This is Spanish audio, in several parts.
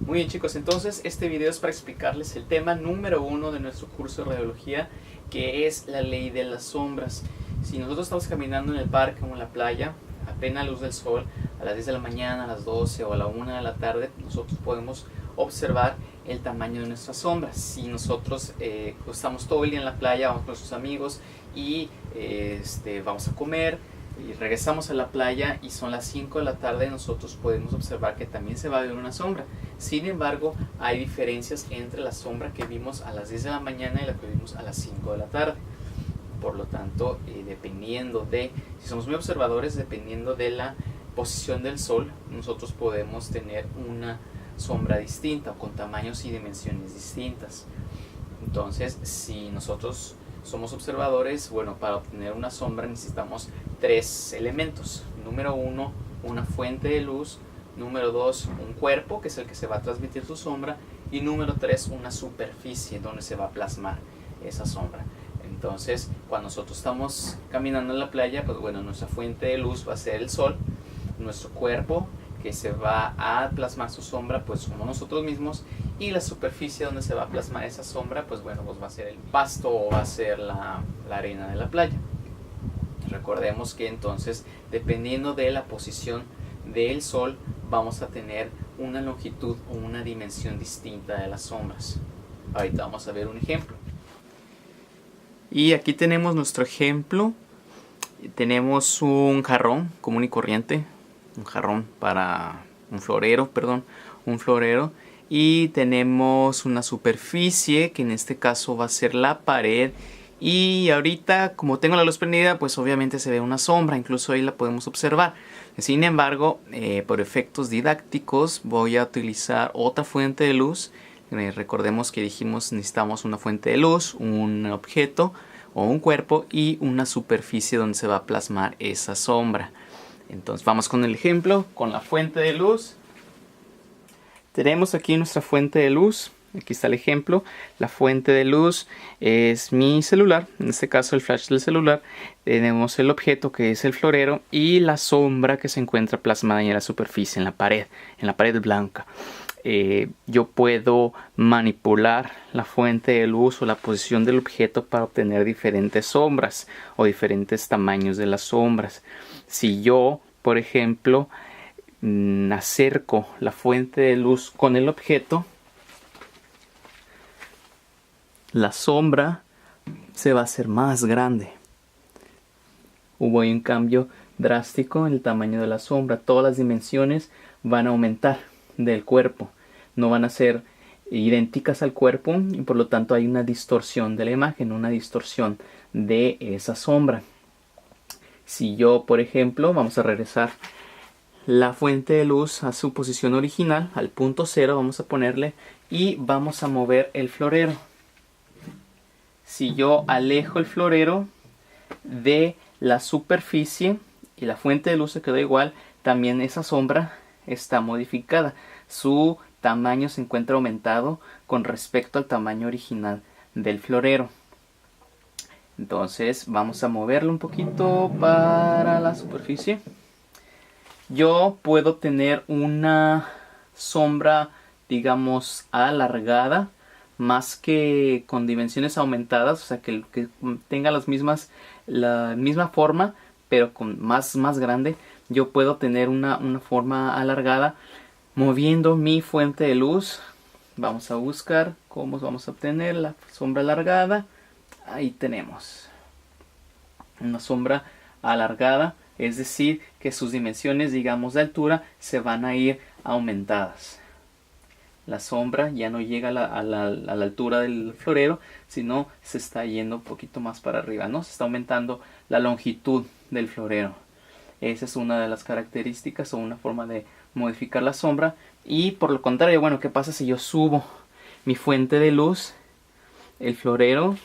Muy bien, chicos, entonces este video es para explicarles el tema número 1 de nuestro curso de radiología, que es la ley de las sombras. Si nosotros estamos caminando en el parque o en la playa, a plena luz del sol, a las 10 de la mañana, a las 12 o a la 1 de la tarde, nosotros podemos observar el tamaño de nuestras sombras. Si nosotros estamos todo el día en la playa, vamos con nuestros amigos y vamos a comer y regresamos a la playa y son las 5 de la tarde, nosotros podemos observar que también se va a ver una sombra. Sin embargo, hay diferencias entre la sombra que vimos a las 10 de la mañana y la que vimos a las 5 de la tarde. Por lo tanto, dependiendo de, si somos muy observadores, dependiendo de la posición del sol, nosotros podemos tener una sombra distinta o con tamaños y dimensiones distintas. Entonces, si nosotros somos observadores, bueno, para obtener una sombra necesitamos 3 elementos. Número 1, una fuente de luz. Número 2, un cuerpo, que es el que se va a transmitir su sombra. Y número 3, una superficie donde se va a plasmar esa sombra. Entonces, cuando nosotros estamos caminando en la playa, pues bueno, nuestra fuente de luz va a ser el sol. Nuestro cuerpo, que se va a plasmar su sombra, pues somos nosotros mismos. Y la superficie donde se va a plasmar esa sombra, pues bueno, pues va a ser el pasto o va a ser la arena de la playa. Recordemos que entonces, dependiendo de la posición del sol, vamos a tener una longitud o una dimensión distinta de las sombras. Ahorita vamos a ver un ejemplo. Y aquí tenemos nuestro ejemplo. Tenemos un jarrón común y corriente, un jarrón para un florero, y tenemos una superficie que en este caso va a ser la pared. Y ahorita, como tengo la luz prendida, pues obviamente se ve una sombra, incluso ahí la podemos observar. Sin embargo, por efectos didácticos voy a utilizar otra fuente de luz. Recordemos que dijimos necesitamos una fuente de luz, un objeto o un cuerpo y una superficie donde se va a plasmar esa sombra. Entonces vamos con el ejemplo, con la fuente de luz. Tenemos aquí nuestra fuente de luz. Aquí está el ejemplo. La fuente de luz es mi celular, en este caso el flash del celular. Tenemos el objeto que es el florero y la sombra que se encuentra plasmada en la superficie, en la pared blanca. Yo puedo manipular la fuente de luz o la posición del objeto para obtener diferentes sombras o diferentes tamaños de las sombras. Si yo, por ejemplo, acerco la fuente de luz con el objeto, la sombra se va a hacer más grande. Hubo un cambio drástico en el tamaño de la sombra. Todas las dimensiones van a aumentar del cuerpo. No van a ser idénticas al cuerpo y por lo tanto hay una distorsión de la imagen, una distorsión de esa sombra. Si yo, por ejemplo, vamos a regresar la fuente de luz a su posición original, al punto 0 vamos a ponerle y vamos a mover el florero. Si yo alejo el florero de la superficie y la fuente de luz se quedó igual, también esa sombra está modificada. Su tamaño se encuentra aumentado con respecto al tamaño original del florero. Entonces vamos a moverlo un poquito para la superficie. Yo puedo tener una sombra, digamos, alargada, más que con dimensiones aumentadas, o sea que tenga la misma forma, pero con más grande. Yo puedo tener una forma alargada moviendo mi fuente de luz. Vamos a buscar cómo vamos a obtener la sombra alargada. Ahí tenemos una sombra alargada, es decir, que sus dimensiones, digamos, de altura se van a ir aumentadas. La sombra ya no llega a la altura del florero, sino se está yendo un poquito más para arriba, ¿no? Se está aumentando la longitud del florero. Esa es una de las características o una forma de modificar la sombra. Y por lo contrario, bueno, ¿qué pasa si yo subo mi fuente de luz? El florero,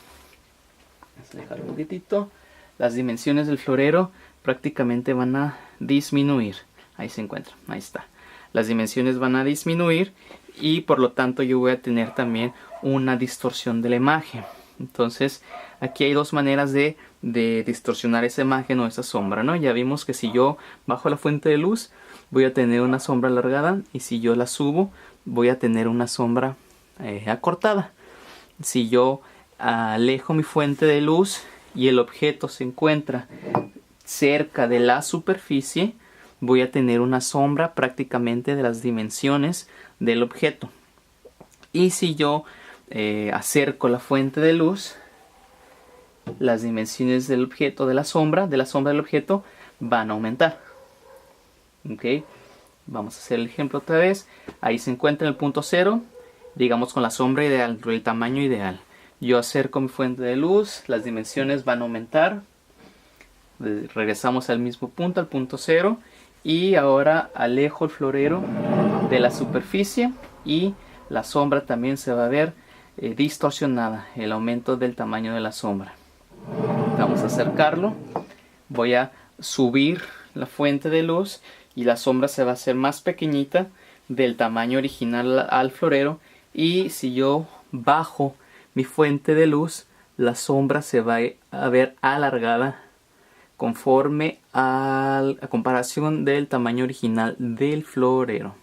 vamos a dejar un poquitito. Las dimensiones del florero prácticamente van a disminuir. Ahí se encuentra, ahí está. Las dimensiones van a disminuir y por lo tanto yo voy a tener también una distorsión de la imagen. Entonces aquí hay dos maneras de distorsionar esa imagen o esa sombra, ¿no? Ya vimos que si yo bajo la fuente de luz voy a tener una sombra alargada y si yo la subo voy a tener una sombra acortada. Si yo alejo mi fuente de luz y el objeto se encuentra cerca de la superficie, voy a tener una sombra prácticamente de las dimensiones del objeto. Y si yo acerco la fuente de luz, las dimensiones del objeto, de la sombra del objeto, van a aumentar. ¿Ok? Vamos a hacer el ejemplo otra vez. Ahí se encuentra el punto 0, digamos con la sombra ideal, el tamaño ideal. Yo acerco mi fuente de luz, las dimensiones van a aumentar. Regresamos al mismo punto, al punto 0. Y ahora alejo el florero de la superficie y la sombra también se va a ver distorsionada, el aumento del tamaño de la sombra. Vamos a acercarlo. Voy a subir la fuente de luz y la sombra se va a hacer más pequeñita del tamaño original al florero. Y si yo bajo mi fuente de luz, la sombra se va a ver alargada conforme a comparación del tamaño original del florero.